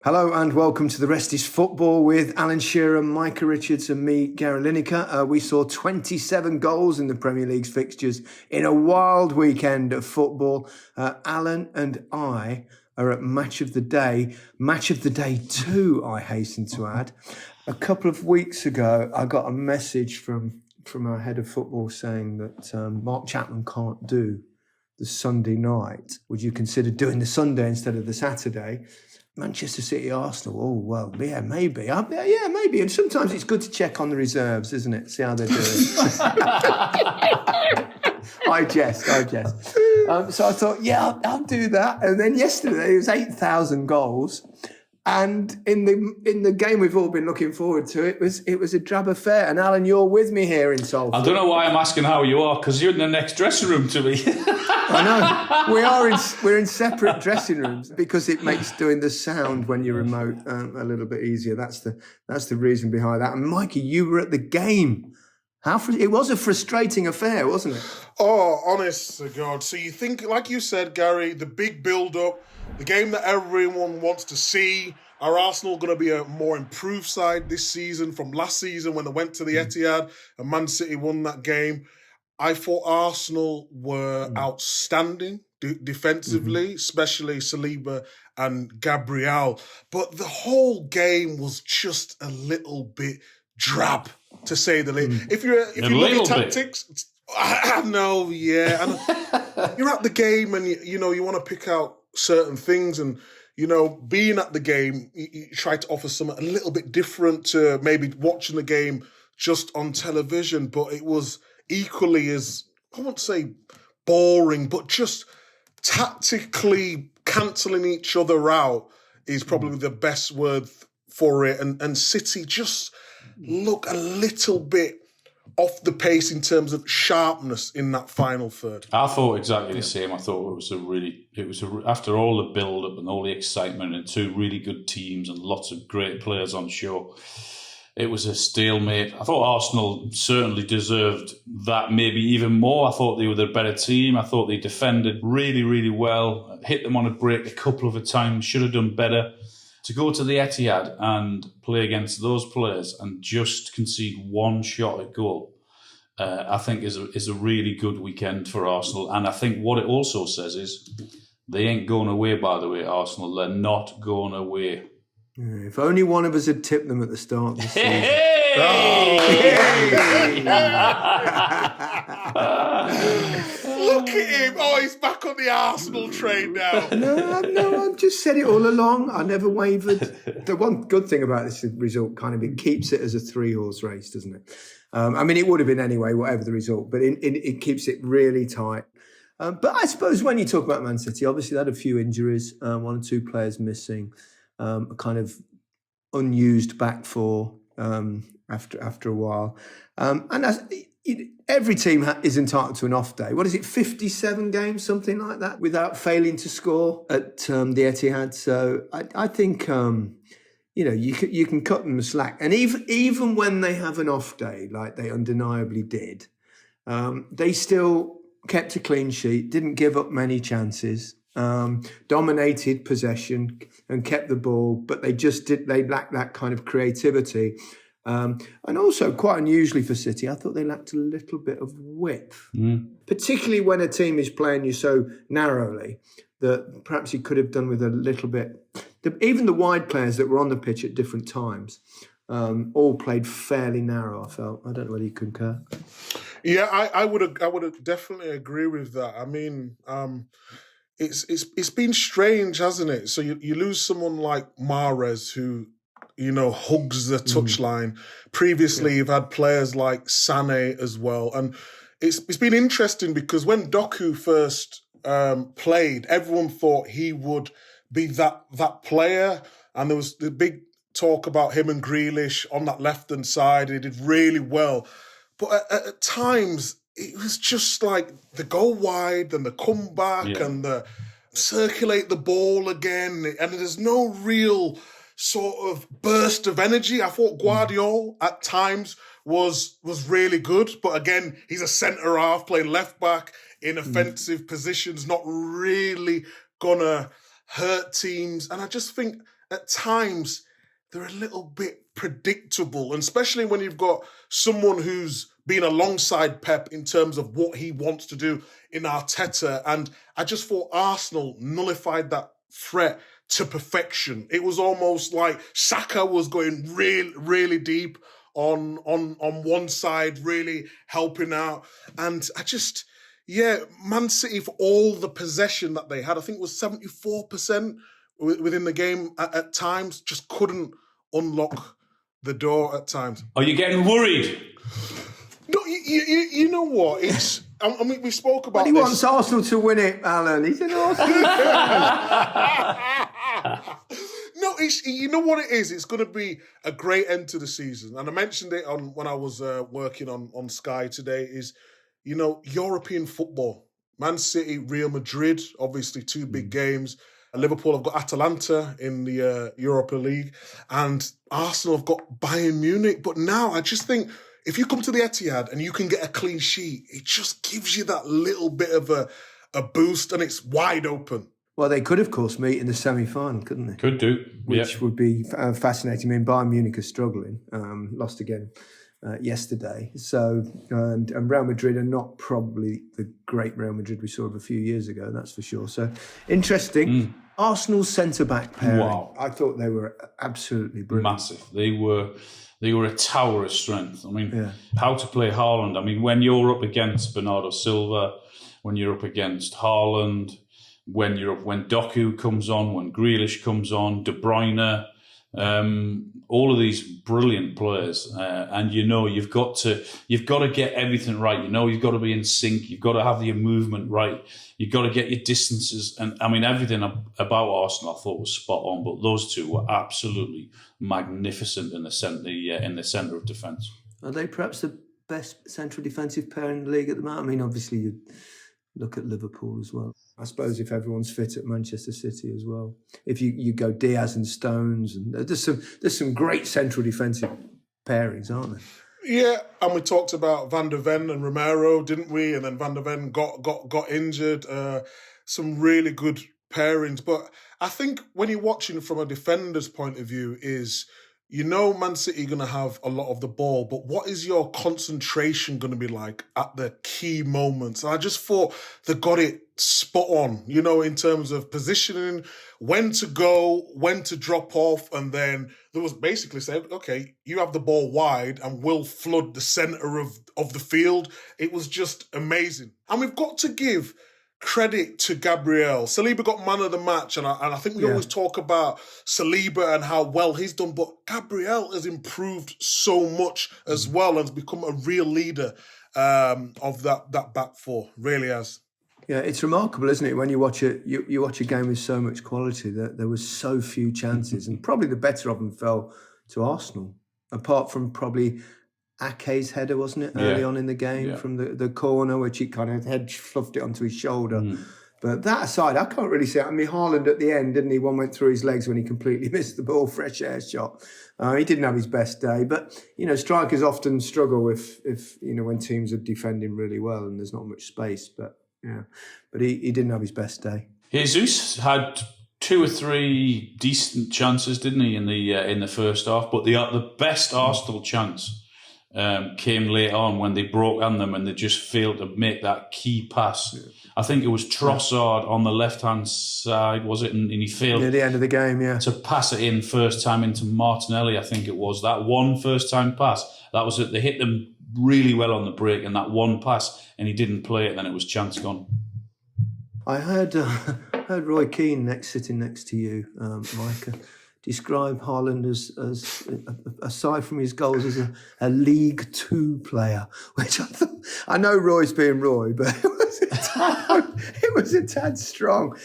Hello and welcome to The Rest is Football with Alan Shearer, Micah Richards and me, Gary Lineker. We saw 27 goals in the Premier League's fixtures in a wild weekend of football. Alan and I are at Match of the Day 2, I hasten to add. A couple of weeks ago, I got a message from our head of football saying that Mark Chapman can't do the Sunday night. Would you consider doing the Sunday instead of the Saturday? Manchester City, Arsenal. Oh, well, yeah, maybe. Yeah, maybe. And sometimes it's good to check on the reserves, isn't it? See how they're doing. I jest. So I thought, yeah, I'll do that. And then yesterday it was 8,000 goals. And in the game we've all been looking forward to, it was a drab affair. And Alan, you're with me here in Salford. I don't know why I'm asking how you are, because you're in the next dressing room to me. I know. We're in separate dressing rooms because it makes doing the sound when you're remote a little bit easier. That's the reason behind that. And Mikey, you were at the game. It was a frustrating affair, wasn't it? Oh, honest to God. So you think, like you said, Gary, the big build-up, the game that everyone wants to see. Are Arsenal going to be a more improved side this season from last season when they went to the Etihad and Man City won that game? I thought Arsenal were outstanding defensively, especially Saliba and Gabriel. But the whole game was just a little bit drab, to say the least. If you look at tactics, I know, yeah. And you're at the game and you want to pick out certain things, and being at the game, you try to offer something a little bit different to maybe watching the game just on television. But it was equally as, I won't say boring, but just tactically cancelling each other out is probably the best word for it. And City just look a little bit off the pace in terms of sharpness in that final third. I thought exactly the same. I thought after all the build-up and all the excitement and two really good teams and lots of great players on show, it was a stalemate. I thought Arsenal certainly deserved that, maybe even more. I thought they were the better team. I thought they defended really, really well, hit them on a break a couple of times, should have done better. To go to the Etihad and play against those players and just concede one shot at goal, I think is a really good weekend for Arsenal. And I think what it also says is they ain't going away, by the way, Arsenal. They're not going away. If only one of us had tipped them at the start of the season. Look at him. Oh, he's back on the Arsenal train now. No, I've just said it all along. I never wavered. The one good thing about this result, it keeps it as a 3-horse race, doesn't it? It would have been anyway, whatever the result, but it keeps it really tight. But I suppose when you talk about Man City, obviously they had a few injuries, 1 or 2 players missing, a kind of unused back four after a while. And every team is entitled to an off day. What is it, 57 games, something like that, without failing to score at the Etihad. So I think, you can cut them slack. And even when they have an off day, like they undeniably did, they still kept a clean sheet, didn't give up many chances, dominated possession and kept the ball, but they lacked that kind of creativity. And also, quite unusually for City, I thought they lacked a little bit of width, particularly when a team is playing you so narrowly that perhaps you could have done with a little bit. Even the wide players that were on the pitch at different times all played fairly narrow, I felt. I don't know whether you concur. Yeah, I would definitely agree with that. It's been strange, hasn't it? So you lose someone like Mahrez who, hugs the touchline. Previously, you've had players like Sané as well. And it's been interesting because when Doku first played, everyone thought he would be that player. And there was the big talk about him and Grealish on that left-hand side. He did really well. But at times, it was just like the go wide and the come back and the circulate the ball again. And there's no real sort of burst of energy. I thought Guardiola at times was really good. But again, he's a centre-half playing left-back in offensive positions, not really going to hurt teams. And I just think at times they're a little bit predictable, and especially when you've got someone who's been alongside Pep in terms of what he wants to do in Arteta. And I just thought Arsenal nullified that threat to perfection. It was almost like Saka was going really, really deep on one side, really helping out. And Man City, for all the possession that they had, I think it was 74% within the game at times, just couldn't unlock the door at times. Are you getting worried? No, you know what? It's. I mean, we spoke about. But he this. wants Arsenal to win it, Alan. He's an Arsenal fan. No, you know what it is? It's going to be a great end to the season. And I mentioned it when I was working on Sky today, is, European football. Man City, Real Madrid, obviously 2 big games. Liverpool have got Atalanta in the Europa League. And Arsenal have got Bayern Munich. But now I just think if you come to the Etihad and you can get a clean sheet, it just gives you that little bit of a boost, and it's wide open. Well, they could, of course, meet in the semi-final, couldn't they? Could do, which would be fascinating. I mean, Bayern Munich are struggling, lost again yesterday. So, and Real Madrid are not probably the great Real Madrid we saw of a few years ago, that's for sure. So, interesting. Arsenal's centre-back pairing. Wow. I thought they were absolutely brilliant. Massive. They were a tower of strength. I mean, how to play Haaland. I mean, when you're up against Bernardo Silva, when you're up against Haaland, when Doku comes on, when Grealish comes on, De Bruyne, all of these brilliant players, and you've got to get everything right. You've got to be in sync. You've got to have your movement right. You've got to get your distances, and I mean everything about Arsenal I thought was spot on. But those two were absolutely magnificent in the centre of defence. Are they perhaps the best central defensive pair in the league at the moment? I mean, obviously you look at Liverpool as well. I suppose if everyone's fit at Manchester City as well. If you go Diaz and Stones, and there's some great central defensive pairings, aren't there? Yeah, and we talked about Van der Ven and Romero, didn't we? And then Van der Ven got injured. Some really good pairings. But I think when you're watching from a defender's point of view is, Man City are going to have a lot of the ball, but what is your concentration going to be like at the key moments? And I just thought they got it spot on, in terms of positioning, when to go, when to drop off. And then there was basically said, okay, you have the ball wide and we'll flood the centre of the field. It was just amazing. And we've got to give credit to Gabriel. Saliba got man of the match, and I think we always talk about Saliba and how well he's done, but Gabriel has improved so much as well and has become a real leader of that back four. Really has. Yeah, it's remarkable, isn't it, when you watch it? You watch a game with so much quality that there was so few chances, and probably the better of them fell to Arsenal, apart from probably Ake's header, wasn't it, early on in the game from the corner, which he kind of head fluffed it onto his shoulder. But that aside, I can't really see it. I mean, Haaland at the end, didn't he? One went through his legs when he completely missed the ball, fresh air shot. He didn't have his best day. But, strikers often struggle if when teams are defending really well and there's not much space. But he didn't have his best day. Jesus had 2 or 3 decent chances, didn't he, in the first half? But the best Arsenal chance came late on when they broke on them and they just failed to make that key pass. I think it was Trossard on the left-hand side, was it? And he failed near the end of the game, to pass it in first time into Martinelli, I think it was. That one first-time pass, that was it. They hit them really well on the break, and that one pass, and he didn't play it, then it was chance gone. I heard Roy Keane sitting next to you, Micah, describe Haaland as aside from his goals, as a League Two player, which I thought, I know Roy's being Roy, but it was a tad strong.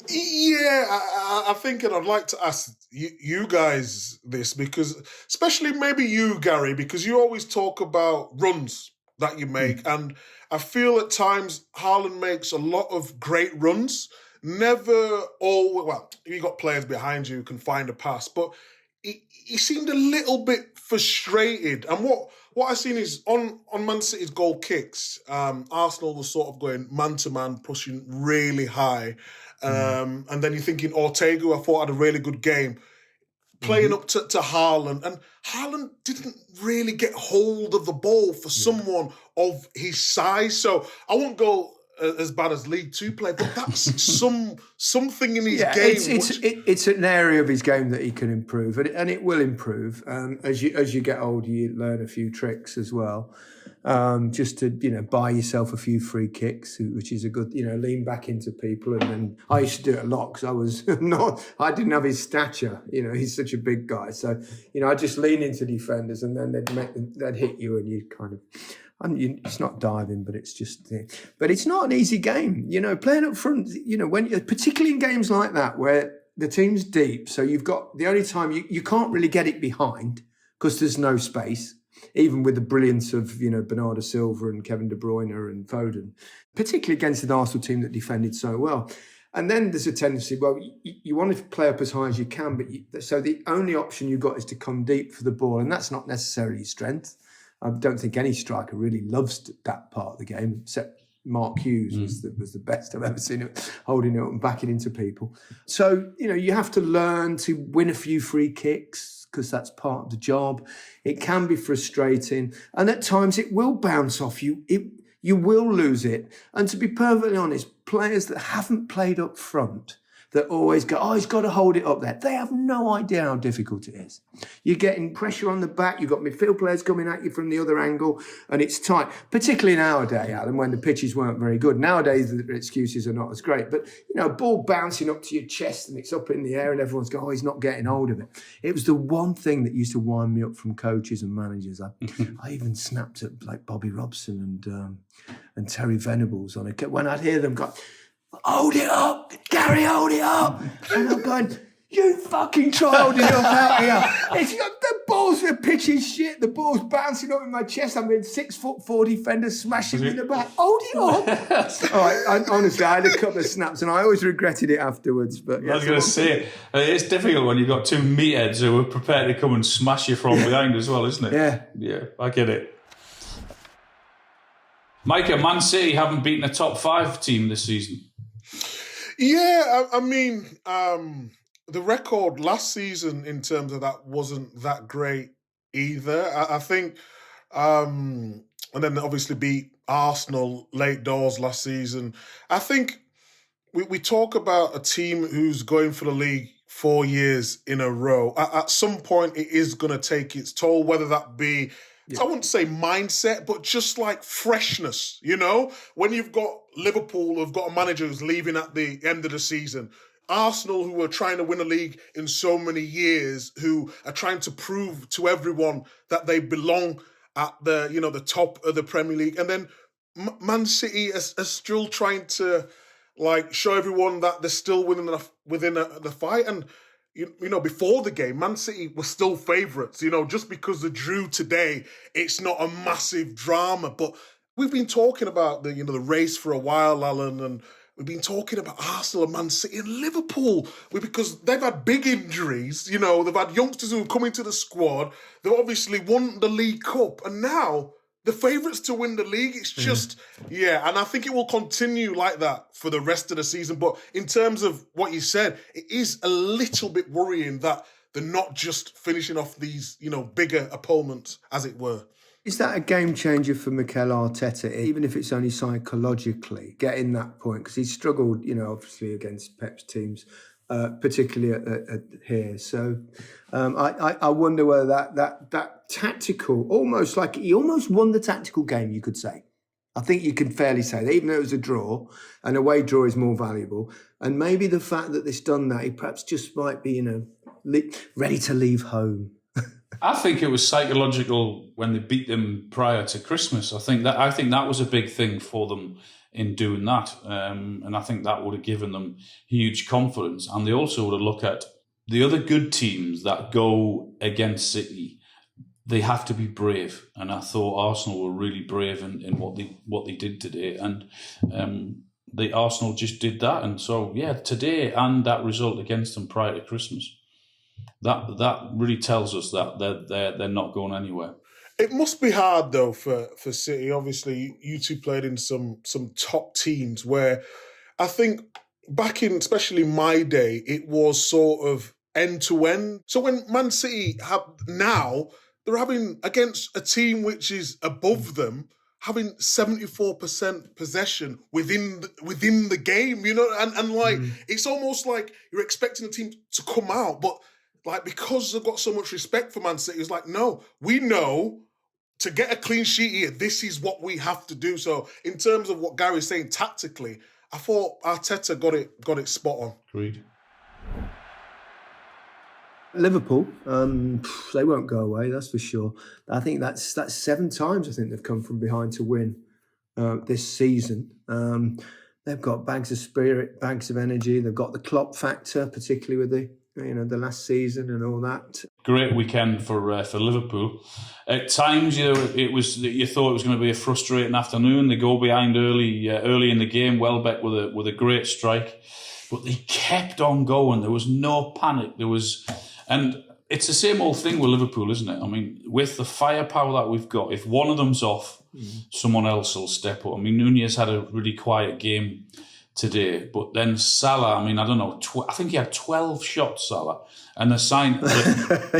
Yeah, I think, and I'd like to ask you guys this, because especially maybe you, Gary, because you always talk about runs that you make, and I feel at times Haaland makes a lot of great runs. Never all well. You got players behind you who can find a pass, but he seemed a little bit frustrated. And what I've seen is on Man City's goal kicks, Arsenal was sort of going man to man, pushing really high, and then you're thinking Ortega, I thought had a really good game. playing up to Haaland, and Haaland didn't really get hold of the ball for someone of his size. So I won't go as bad as League Two play, but that's something in his game. It's an area of his game that he can improve, and it will improve. As you get older, you learn a few tricks as well. Just to buy yourself a few free kicks, which is a good lean back into people. And then I used to do it a lot because I didn't have his stature. He's such a big guy, so I just lean into defenders, and then they'd hit you, and you kind of. It's not diving, but it's just. But it's not an easy game, Playing up front, when particularly in games like that where the team's deep, so you've got the only time you can't really get it behind because there's no space. Even with the brilliance of Bernardo Silva and Kevin De Bruyne and Foden, particularly against an Arsenal team that defended so well. And then there's a tendency, you want to play up as high as you can, but so the only option you've got is to come deep for the ball, and that's not necessarily strength. I don't think any striker really loves that part of the game, except Mark Hughes was the best I've ever seen it, holding it up and backing into people. So, you have to learn to win a few free kicks, because that's part of the job. It can be frustrating, and at times it will bounce off you. You will lose it. And to be perfectly honest, players that haven't played up front, that always go, he's got to hold it up there. They have no idea how difficult it is. You're getting pressure on the back. You've got midfield players coming at you from the other angle, and it's tight. Particularly nowadays, Alan, when the pitches weren't very good. Nowadays, the excuses are not as great. But, ball bouncing up to your chest, and it's up in the air, and everyone's going, he's not getting hold of it. It was the one thing that used to wind me up from coaches and managers. I even snapped at like Bobby Robson and Terry Venables on it. When I'd hear them go, hold it up, Gary, hold it up. And I'm going, you fucking try holding it up out here. The pitch is shit, the ball's bouncing up in my chest. I'm in 6'4" defender smashing me in the back. Hold it up. All right, honestly, I had a couple of snaps and I always regretted it afterwards. But I was going to say, it's difficult when you've got two meatheads who are prepared to come and smash you from behind as well, isn't it? Yeah, I get it. Micah, Man City haven't beaten a top 5 team this season. Yeah, I mean, the record last season in terms of that wasn't that great either. I think, and then obviously beat Arsenal late doors last season. I think we talk about a team who's going for the league 4 years in a row. At some point, it is going to take its toll, whether that be, I wouldn't say mindset, but just like freshness, When you've got Liverpool, who've got a manager who's leaving at the end of the season, Arsenal, who are trying to win a league in so many years, who are trying to prove to everyone that they belong at the top of the Premier League, and then Man City is still trying to show everyone that they're still within the fight. And before the game, Man City were still favourites. Just because they drew today, it's not a massive drama. But we've been talking about the race for a while, Alan, and we've been talking about Arsenal and Man City and Liverpool because they've had big injuries. They've had youngsters who have come into the squad. They've obviously won the League Cup, and now the favourites to win the league. It's just, and I think it will continue like that for the rest of the season. But in terms of what you said, it is a little bit worrying that they're not just finishing off these, bigger opponents, as it were. Is that a game changer for Mikel Arteta, even if it's only psychologically, getting that point? Because he's struggled, obviously against Pep's teams, particularly at here. So I wonder whether that tactical, almost like he almost won the tactical game, you could say. I think you can fairly say that, even though it was a draw, an away draw is more valuable. And maybe the fact that they've done that, he perhaps just might be, ready to leave home. I think it was psychological when they beat them prior to Christmas. I think that was a big thing for them in doing that, and I think that would have given them huge confidence. And they also would have looked at the other good teams that go against City. They have to be brave, and I thought Arsenal were really brave in what they did today, and the Arsenal just did that. And so today and that result against them prior to Christmas. That really tells us that they're not going anywhere. It must be hard though for City. Obviously, you two played in some top teams where I think back in especially my day, it was sort of end to end. So when Man City they're having against a team which is above them, having 74% possession within the game, and like it's almost like you're expecting the team to come out, but like because they've got so much respect for Man City, it's like, no, we know to get a clean sheet here, this is what we have to do. So in terms of what Gary's saying tactically, I thought Arteta got it spot on. Agreed. Liverpool, they won't go away, that's for sure. I think that's 7 times I think they've come from behind to win this season. They've got bags of spirit, bags of energy. They've got the Klopp factor, particularly with the last season and all that. Great weekend for Liverpool. At times, you thought it was going to be a frustrating afternoon. They go behind early in the game. Welbeck with a great strike, but they kept on going. There was no panic. And it's the same old thing with Liverpool, isn't it? I mean, with the firepower that we've got, if one of them's off, someone else will step up. I mean, Nunez had a really quiet game today, but then Salah, I mean, I don't know, I think he had 12 shots, Salah, and the sign...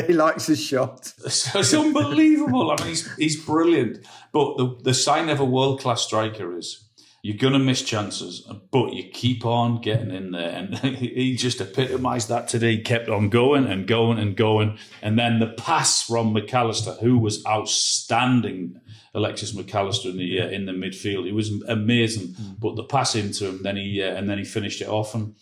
He likes his shot. It's unbelievable. I mean, he's brilliant. But the sign of a world-class striker is you're going to miss chances, but you keep on getting in there. And he just epitomised that today. He kept on going and going and going. And then the pass from McAllister, who was outstanding, Alexis McAllister in the midfield. It was amazing. But the pass into him, then he finished it off. And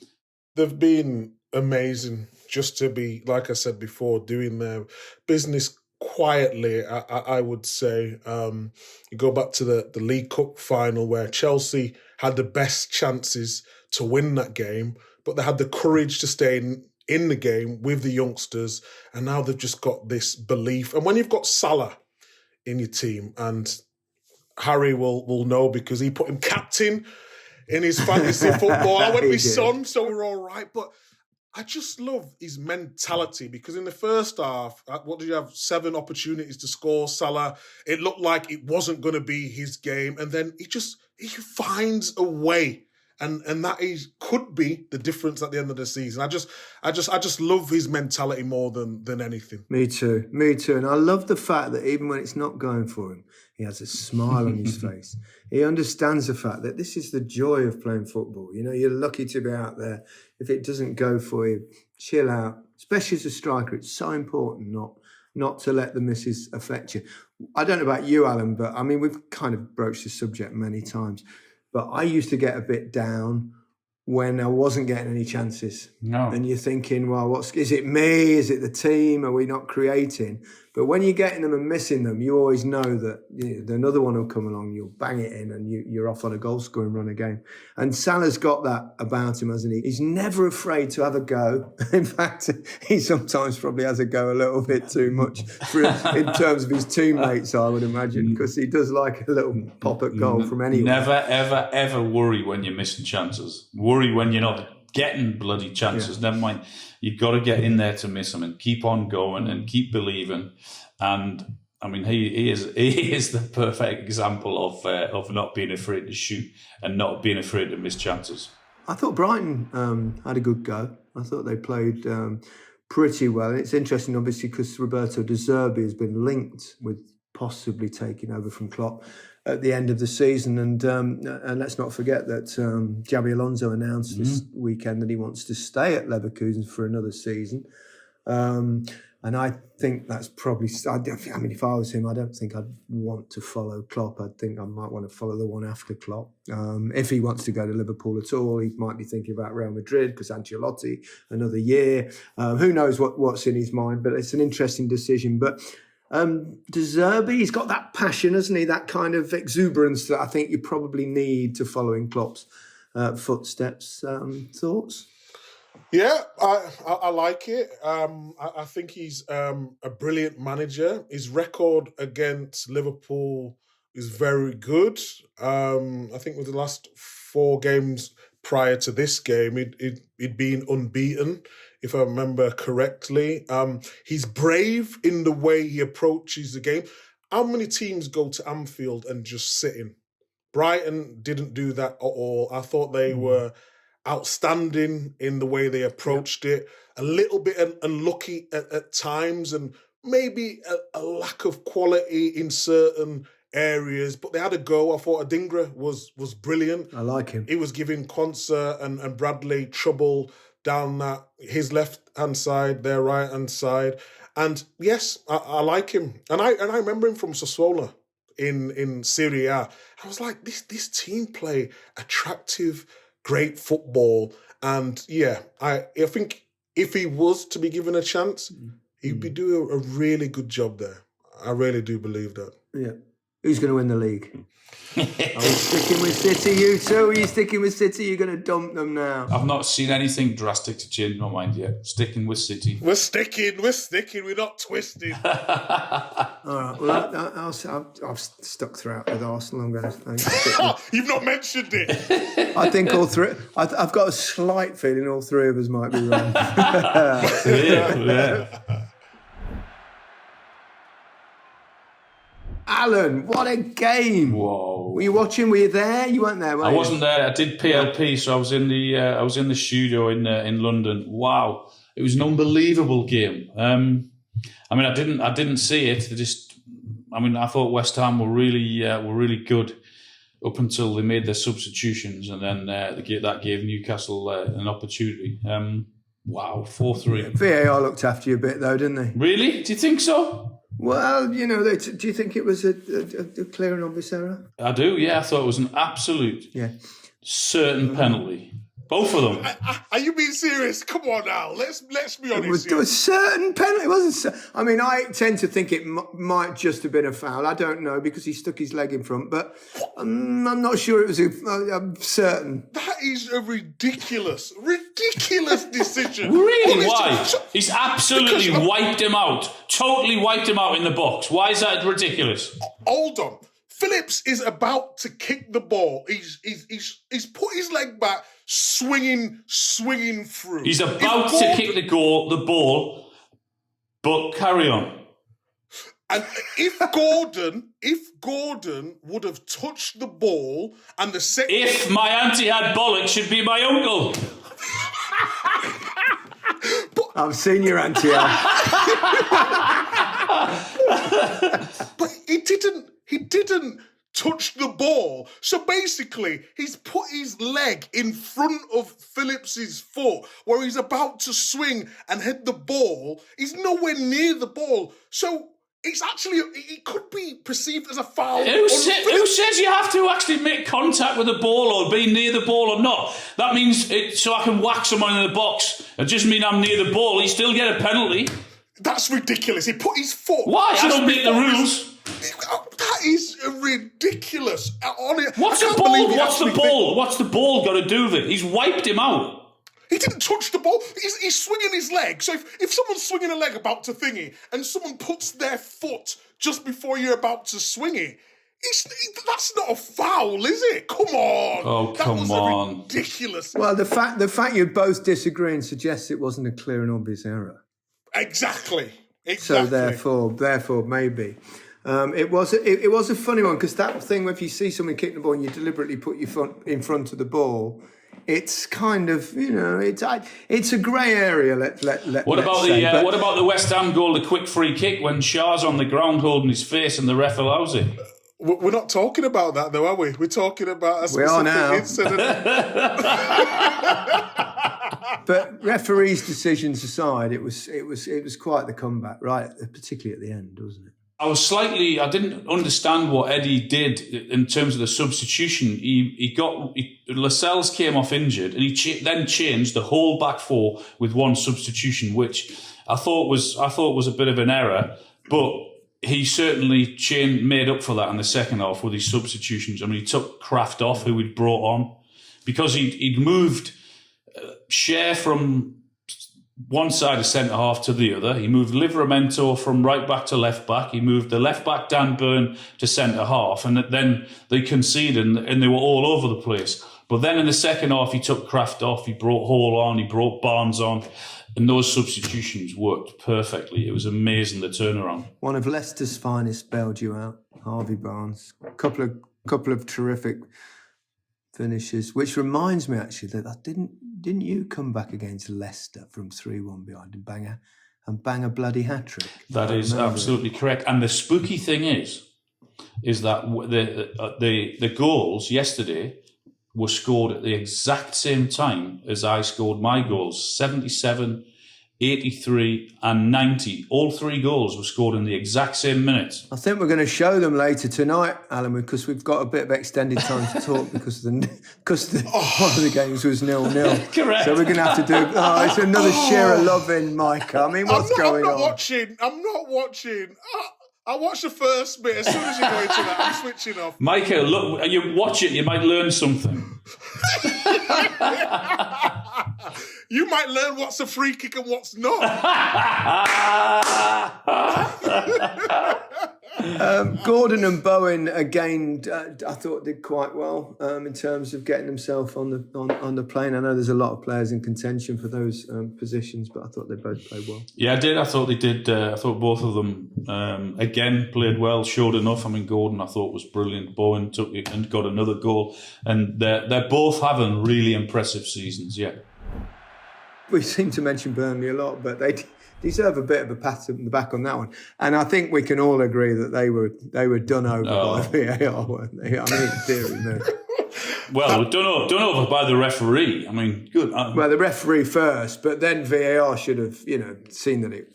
they've been amazing just to be, like I said before, doing their business quietly, I would say. You go back to the League Cup final where Chelsea had the best chances to win that game, but they had the courage to stay in the game with the youngsters, and now they've just got this belief. And when you've got Salah in your team, and Harry will know because he put him captain in his fantasy football. I went with Son, so we're all right. But I just love his mentality because in the first half, what did you have? 7 opportunities to score, Salah. It looked like it wasn't going to be his game. And then he finds a way. And that could be the difference at the end of the season. I just love his mentality more than anything. Me too. And I love the fact that even when it's not going for him, he has a smile on his face. He understands the fact that this is the joy of playing football. You're lucky to be out there. If it doesn't go for you, chill out. Especially as a striker, it's so important not to let the misses affect you. I don't know about you, Alan, but I mean, we've kind of broached this subject many times. But I used to get a bit down when I wasn't getting any chances. No. And you're thinking, well, is it me? Is it the team? Are we not creating? But when you're getting them and missing them, you always know that another one will come along, you'll bang it in and you're off on a goal-scoring run again. And Salah's got that about him, hasn't he? He's never afraid to have a go. In fact, he sometimes probably has a go a little bit too much in terms of his teammates, I would imagine, because he does like a little pop at goal from anyone. Never, ever, ever worry when you're missing chances. Worry when you're not getting bloody chances. Yeah. Never mind. You've got to get in there to miss them and keep on going and keep believing. And I mean, he is the perfect example of not being afraid to shoot and not being afraid to miss chances. I thought Brighton had a good go. I thought they played pretty well. And it's interesting, obviously, because Roberto De Zerbi has been linked with possibly taking over from Klopp at the end of the season. And let's not forget that Xabi Alonso announced this weekend that he wants to stay at Leverkusen for another season. And I think that's probably... I mean, if I was him, I don't think I'd want to follow Klopp. I think I might want to follow the one after Klopp. If he wants to go to Liverpool at all, he might be thinking about Real Madrid because Ancelotti, another year. Who knows what's in his mind, but it's an interesting decision. But De Zerbi, he's got that passion, hasn't he? That kind of exuberance that I think you probably need to follow in Klopp's footsteps. Thoughts? Yeah, I like it. I think he's a brilliant manager. His record against Liverpool is very good. I think with the last 4 games prior to this game, he'd been unbeaten, if I remember correctly. He's brave in the way he approaches the game. How many teams go to Anfield and just sit in? Brighton didn't do that at all. I thought they were outstanding in the way they approached it. A little bit unlucky at times, and maybe a lack of quality in certain areas, but they had a go. I thought Adingra was brilliant. I like him. He was giving Konsa and Bradley trouble down his left-hand side, their right-hand side. And yes, I like him. And I remember him from Sassuolo in Serie A. I was like, this team play attractive, great football. And yeah, I think if he was to be given a chance, he'd be doing a really good job there. I really do believe that. Yeah. Who's going to win the league? Are we sticking with City? You two? Are you sticking with City? You're going to dump them now? I've not seen anything drastic to change my mind yet. Sticking with City. We're sticking. We're not twisting. All right. Well, I've stuck throughout with Arsenal. I'm going to stick with. You've not mentioned it. I think all three. I've got a slight feeling all three of us might be wrong. Yeah. Alan, what a game! Whoa! Were you watching? Were you there? You weren't there, were you? I wasn't there. I did PLP, so I was in the studio in London. Wow, it was an unbelievable game. I mean, I didn't see it. I thought West Ham were really good up until they made their substitutions, and then that gave Newcastle an opportunity. Wow, 4-3. VAR looked after you a bit, though, didn't they? Really? Do you think so? Well, do you think it was a clear and obvious error? I do, yeah. I thought it was an absolute, certain penalty. Both of them. Are you being serious? Come on now. Let's be honest. It was a certain penalty. It wasn't. I mean, I tend to think it might just have been a foul. I don't know because he stuck his leg in front, but I'm not sure it was I'm certain. That is a ridiculous decision. Really? Why? He's absolutely wiped him out. Totally wiped him out in the box. Why is that ridiculous? Hold on. Phillips is about to kick the ball. He's put his leg back, swinging through. He's about to kick the ball, but carry on. And if Gordon would have touched the ball and the second... If my auntie had bollocks, should be my uncle. I've seen your auntie. But he didn't touch the ball. So basically, he's put his leg in front of Phillips's foot where he's about to swing and hit the ball. He's nowhere near the ball. So it's actually, it could be perceived as a foul. Who says you have to actually make contact with the ball or be near the ball or not? That means so I can whack someone in the box. It just means I'm near the ball. You still get a penalty. That's ridiculous. He put his foot... Why? I don't make the rules. That is ridiculous. What's the ball got to do with it? He's wiped him out. He didn't touch the ball. He's swinging his leg. So if someone's swinging a leg about to thingy and someone puts their foot just before you're about to swing it, that's not a foul, is it? Come on. Oh, come on. Ridiculous. Well, the fact you both disagreeing suggests it wasn't a clear and obvious error. Exactly. So therefore, maybe. It was a funny one because that thing where if you see someone kick the ball and you deliberately put your foot in front of the ball, it's kind of it's a grey area. What about the West Ham goal, the quick free kick when Shah's on the ground holding his face and the ref allows it? We're not talking about that though, are we? We're talking about a specific incident. But referees' decisions aside, it was quite the comeback, right? Particularly at the end, wasn't it? I didn't understand what Eddie did in terms of the substitution. Lascelles came off injured and he then changed the whole back four with one substitution, which I thought was a bit of an error, but he certainly made up for that in the second half with his substitutions. I mean, he took Kraft off, who he'd brought on, because he'd moved Share from one side of centre-half to the other. He moved Livramento from right-back to left-back. He moved the left-back Dan Burn to centre-half. And then they conceded and they were all over the place. But then in the second half, he took Kraft off. He brought Hall on. He brought Barnes on. And those substitutions worked perfectly. It was amazing, the turnaround. One of Leicester's finest bailed you out, Harvey Barnes. A couple of terrific finishes. Which reminds me, actually, that didn't you come back against Leicester from 3-1 behind and bang a bloody hat trick? That is absolutely correct. And the spooky thing is that the goals yesterday were scored at the exact same time as I scored my goals. 77, 83 and 90. All 3 goals were scored in the exact same minute. I think we're going to show them later tonight, Alan, because we've got a bit of extended time to talk because one of the games was 0-0. Correct. So we're going to have to do... it's another share of loving, Micah. I mean, what's going on? I'm not watching. I watch the first bit. As soon as you go into that, I'm switching off. Micah, look, you watch it, you might learn something. You might learn what's a free kick and what's not. Gordon and Bowen again, I thought did quite well in terms of getting themselves on the plane. I know there's a lot of players in contention for those positions, but I thought they both played well. Yeah, I did. I thought they did. I thought both of them again played well, showed enough. I mean, Gordon I thought was brilliant. Bowen took it and got another goal, and they're both having really impressive seasons. Yeah. We seem to mention Burnley a lot, but they deserve a bit of a pat on the back on that one. And I think we can all agree that they were done over by VAR, weren't they? I mean, dearie me. Well, done over by the referee. I mean, good. Well, the referee first, but then VAR should have, seen that it,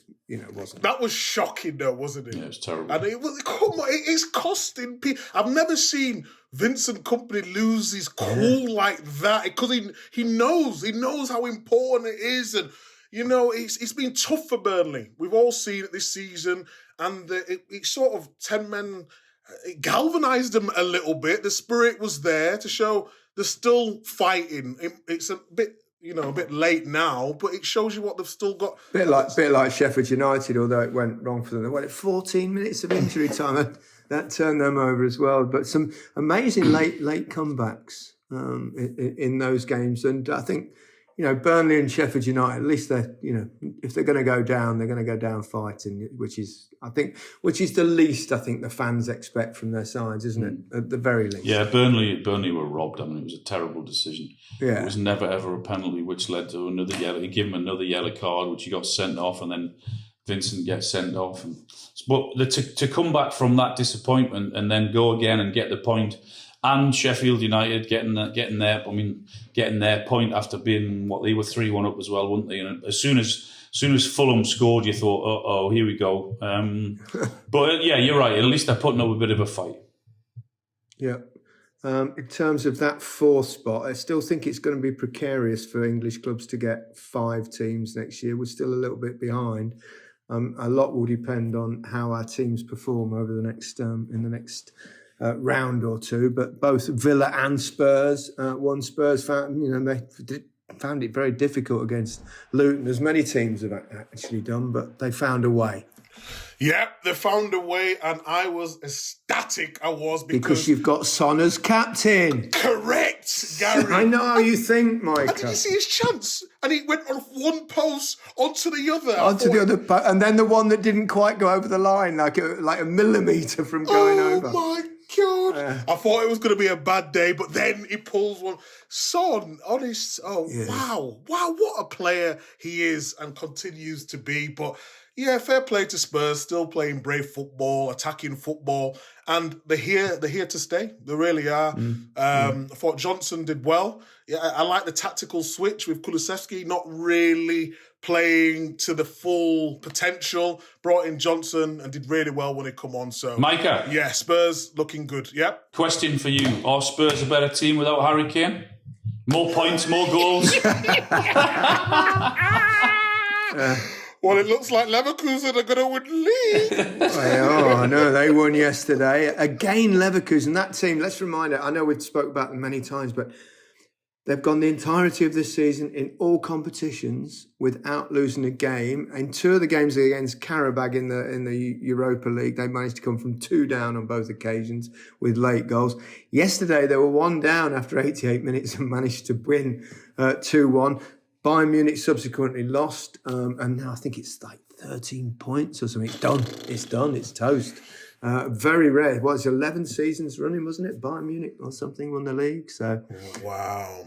wasn't. That was shocking, though, wasn't it? Yeah, it was terrible. And it is costing people. I've never seen Vincent Kompany lose his cool like that because he knows how important it is, and it's been tough for Burnley. We've all seen it this season, and it sort of 10 men. It galvanised them a little bit. The spirit was there to show they're still fighting. It's a bit late now, but it shows you what they've still got. Bit like Sheffield United, although it went wrong for them. They went at 14 minutes of injury time. That turned them over as well. But some amazing late comebacks in those games. And I think, Burnley and Sheffield United, at least they're, if they're going to go down, they're going to go down fighting, which is the least I think the fans expect from their sides, isn't it? At the very least. Yeah, Burnley were robbed. I mean, it was a terrible decision. Yeah. It was never ever a penalty, which led to another yellow. He gave him another yellow card, which he got sent off, and then Vincent gets sent off. But to come back from that disappointment and then go again and get the point. And Sheffield United getting their point after being they were 3-1 up as well, weren't they? And as soon as Fulham scored, you thought, oh, here we go. But yeah, you're right. At least they're putting up a bit of a fight. Yeah. In terms of that 4th spot, I still think it's going to be precarious for English clubs to get 5 teams next year. We're still a little bit behind. A lot will depend on how our teams perform over the next in the next. Round or two, but both Villa and Spurs. Spurs found, they found it very difficult against Luton, as many teams have actually done, but they found a way. Yep, they found a way, and I was ecstatic. Because you've got Son as captain. Correct, Gary. I know how you think, Micah. And did you see his chance? And he went off one post onto the other. And then the one that didn't quite go over the line, like a millimetre from going over. Oh my God. I thought it was going to be a bad day, but then he pulls one. Son, honest. Oh, yeah. Wow, what a player he is and continues to be. But yeah, fair play to Spurs, still playing brave football, attacking football, and they're here to stay. They really are. I thought Johnson did well. Yeah, I like the tactical switch with Kulusevski not really playing to the full potential. Brought in Johnson and did really well when he come on. So Micah, yeah, Spurs looking good. Yep. Question for you: are Spurs a better team without Harry Kane? More points, more goals. Well, it looks like Leverkusen are going to win league. I know. They won yesterday. Again, Leverkusen, that team, let's remind it, I know we've spoke about them many times, but they've gone the entirety of this season in all competitions without losing a game. In 2 of the games against Karabag in the Europa League, they managed to come from 2 down on both occasions with late goals. Yesterday, they were 1 down after 88 minutes and managed to win 2-1. Bayern Munich subsequently lost, and now I think it's like 13 points or something. It's done. It's toast. Very rare. What was it, 11 seasons running, wasn't it? Bayern Munich or something won the league. So, Wow.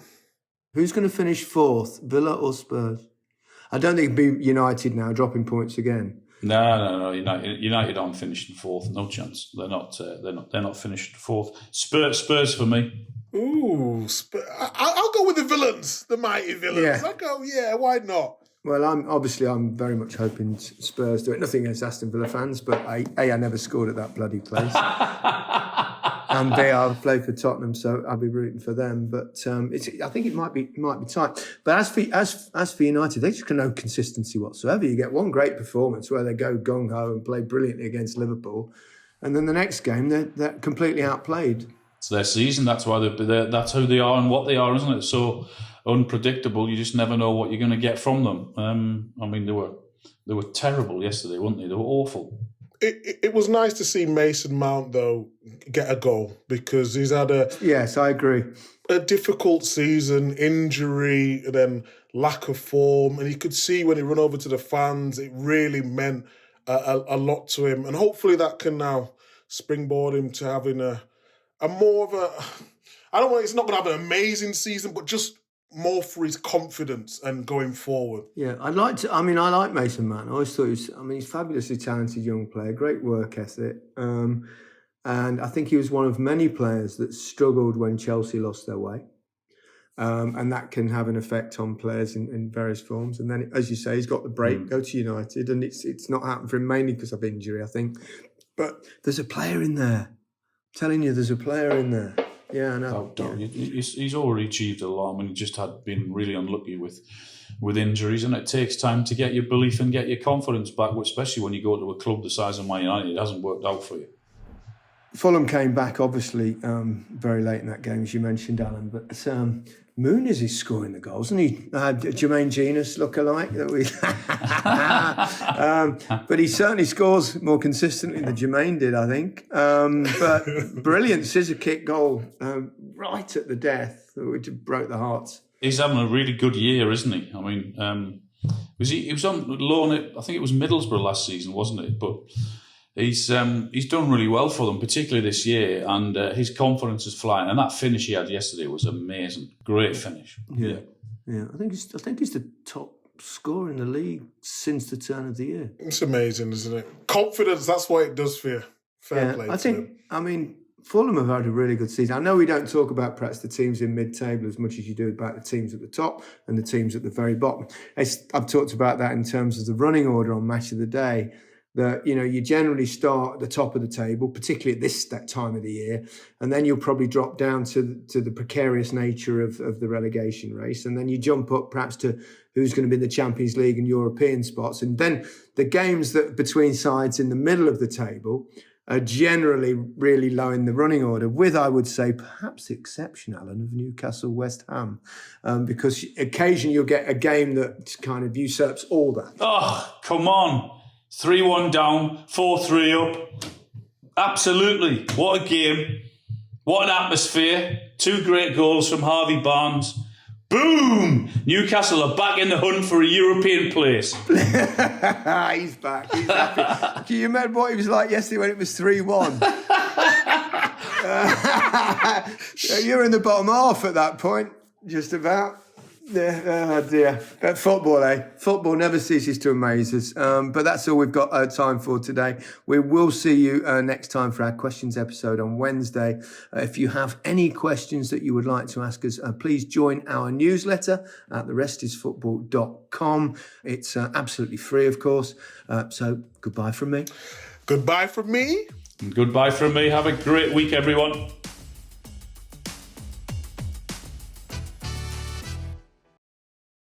who's going to finish fourth, Villa or Spurs? I don't think it'd be United now dropping points again. No. United aren't finishing fourth. No chance. They're not finishing fourth. Spurs for me. Ooh, I'll go with the villains, the mighty villains. Yeah. I'll go, why not? Well, I'm very much hoping Spurs do it. Nothing against Aston Villa fans, but I never scored at that bloody place. And they are played for Tottenham, so I'll be rooting for them. But I think it might be tight. But as for United, they just got no consistency whatsoever. You get one great performance where they go gung ho and play brilliantly against Liverpool, and then the next game they're completely outplayed. It's their season. That's why that's who they are and what they are, isn't it? So unpredictable. You just never know what you're going to get from them. I mean, they were terrible yesterday, weren't they? They were awful. It was nice to see Mason Mount, though, get a goal because he's had Yes, I agree. a difficult season, injury, and then lack of form. And you could see when he ran over to the fans, it really meant a lot to him. And hopefully that can now springboard him to having a more of a... it's not going to have an amazing season, but just more for his confidence and going forward. Yeah, I like Mason Mount. I always thought he's a fabulously talented young player, great work ethic. And I think he was one of many players that struggled when Chelsea lost their way. And that can have an effect on players in various forms. And then, as you say, he's got the break, go to United, and it's not happened for him mainly because of injury, I think. But there's a player in there. I'm telling you, there's a player in there. Yeah, I know. He's already achieved a lot. I mean, he just had been really unlucky with injuries, and it takes time to get your belief and get your confidence back, especially when you go to a club the size of Man United. It hasn't worked out for you. Fulham came back, obviously, very late in that game, as you mentioned, Alan. But Muniz is scoring the goals, and he Jermaine Genius look-alike that we. But he certainly scores more consistently than Jermaine did, I think. But brilliant scissor kick goal right at the death, which broke the hearts. He's having a really good year, isn't he? I mean, he was on loan at, I think it was Middlesbrough last season, wasn't it? But he's done really well for them, particularly this year, and his confidence is flying. And that finish he had yesterday was amazing, great finish. Yeah. I think he's the top scorer in the league since the turn of the year. It's amazing, isn't it? Confidence, that's what it does for you. Fair play. I think, Fulham have had a really good season. I know we don't talk about perhaps the teams in mid-table as much as you do about the teams at the top and the teams at the very bottom. I've talked about that in terms of the running order on Match of the Day. That, you generally start at the top of the table, particularly at that time of the year, and then you'll probably drop down to the precarious nature of the relegation race, and then you jump up perhaps to who's going to be in the Champions League and European spots, and then the games that between sides in the middle of the table are generally really low in the running order, with, I would say, perhaps the exception, Alan, of Newcastle West Ham, because occasionally you'll get a game that kind of usurps all that. Oh, come on. 3-1 down, 4-3 up. Absolutely. What a game. What an atmosphere. 2 great goals from Harvey Barnes. Boom! Newcastle are back in the hunt for a European place. He's back. He's happy. Can you remember what he was like yesterday when it was 3-1? You're in the bottom half at that point, just about. Yeah, oh dear. Football, Football never ceases to amaze us. But that's all we've got time for today. We will see you next time for our questions episode on Wednesday. If you have any questions that you would like to ask us, please join our newsletter at therestisfootball.com. It's absolutely free, of course. So goodbye from me. Goodbye from me. And goodbye from me. Have a great week, everyone.